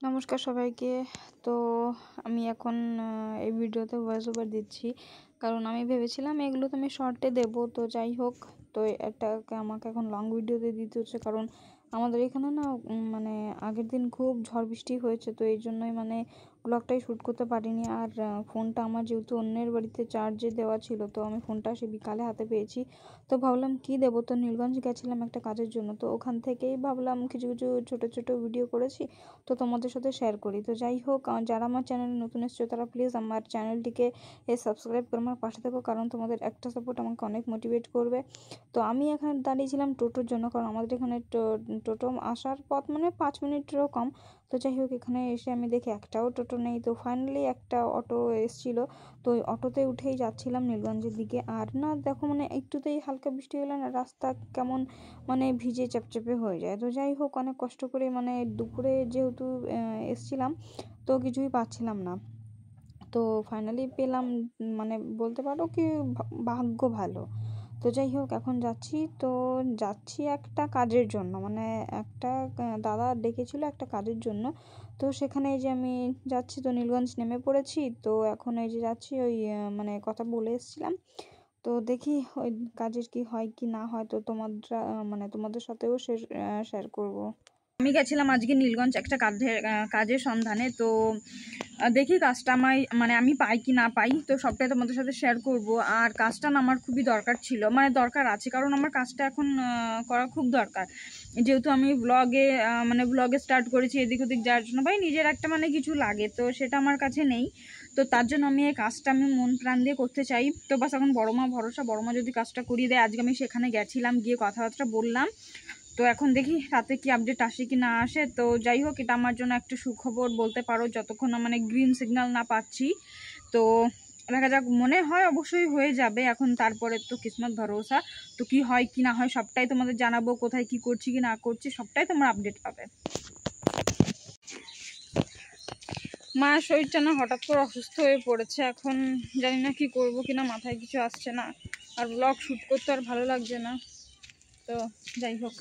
নমস্কার সবাইকে। তো আমি এখন এই ভিডিওতে ভয়েস ওভার দিচ্ছি, কারণ আমি ভেবেছিলাম এগুলো তো আমি শর্টে দেবো। তো যাই হোক, তো এটাকে আমাকে এখন লং ভিডিওতে দিতে হচ্ছে, কারণ আমাদের এখানে না মানে আগের দিন খুব ঝড় বৃষ্টি হয়েছে, তো এই জন্যই মানে ব্লগটাই শ্যুট করতে পারিনি। আর ফোনটা আমার যেহেতু অন্যের বাড়িতে চার্জে দেওয়া ছিল, তো আমি ফোনটা সে বিকালে হাতে পেয়েছি। তো ভাবলাম কি দেবো, তো নীলগঞ্জ গেছিলাম একটা কাজের জন্য, তো ওখান থেকেই ভাবলাম কিছু কিছু ছোটো ছোটো ভিডিও করেছি, তো তোমাদের সাথে শেয়ার করি। তো যাই হোক, যারা আমার চ্যানেলে নতুন এসেছো তারা প্লিজ আমার চ্যানেলটিকে সাবস্ক্রাইব করে আমার পাশে থাকো, কারণ তোমাদের একটা সাপোর্ট আমাকে অনেক মোটিভেট করবে। তো আমি এখানে দাঁড়িয়েছিলাম টোটোর জন্য, কারণ আমাদের এখানে টোটো আসার পথ মানে 5 মিনিটেরও কম। তো যাই হোক, এখানে এসে আমি দেখি একটাও টোটো নেই। তো ফাইনালি একটা অটো এসেছিলো, তো ওই অটোতে উঠেই যাচ্ছিলাম নীলগঞ্জের দিকে। আর না দেখো, মানে একটুতেই হালকা বৃষ্টি হলে না রাস্তা কেমন মানে ভিজে চ্যাপচ্যাপে হয়ে যায়। তো যাই হোক, অনেক কষ্ট করে মানে দুপুরে যেহেতু এসছিলাম, তো কিছুই পাচ্ছিলাম না। তো ফাইনালি পেলাম, মানে বলতে পারো কি ভাগ্য ভালো। তো যাই হোক, এখন যাচ্ছি। তো যাচ্ছি একটা কাজের জন্য, মানে একটা দাদা ডেকেছিল একটা কাজের জন্য। তো সেখানে এই যে আমি যাচ্ছি, তো নীলগঞ্জ নেমে পড়েছি। তো এখন এই যে যাচ্ছি, ওই মানে কথা বলে এসেছিলাম। তো দেখি ওই কাজের কি হয় কি না হয়, তো তোমাদের সাথেও শেয়ার করব। আমি গেছিলাম আজকে নীলগঞ্জ একটা কাজের সন্ধানে। তো দেখি কাজটা আমি পাই কি না পাই, তো সবটাই তোমাদের সাথে শেয়ার করব। আর কাজটা না আমার খুবই দরকার ছিল, মানে দরকার আছে, কারণ আমার কাজটা এখন করা খুব দরকার। যেহেতু আমি ব্লগে স্টার্ট করেছি এদিক ওদিক যাওয়ার জন্য, ভাই নিজের একটা মানে কিছু লাগে, তো সেটা আমার কাছে নেই। তো তার জন্য আমি এই কাজটা আমি মন প্রাণ দিয়ে করতে চাই। তো বাস এখন বড় মা ভরসা, বড় মা যদি কাজটা করিয়ে দেয়। আজকে আমি সেখানে গেছিলাম, গিয়ে কথাবার্তা বললাম। তো এখন দেখি রাতে কি আপডেট আসে কি না আসে। তো যাই হোক, এটা আমার জন্য একটা সুখবর বলতে পারো, যতক্ষণ না মানে গ্রিন সিগন্যাল না পাচ্ছি। তো দেখা যাক, মনে হয় অবশ্যই হয়ে যাবে। এখন তারপরে তো কিসমত ভরসা, তো কি হয় কি না হয় সবটাই তোমাদের জানাবো। কোথায় কি করছি কি না করছি সবটাই তোমরা আপডেট পাবে। মায়ের শরীরটা না হঠাৎ করে অসুস্থ হয়ে পড়েছে, এখন জানি না কি করব কিনা, মাথায় কিছু আসছে না। আর ব্লগ শ্যুট করতে আর ভালো লাগছে না। তো যাই হোক।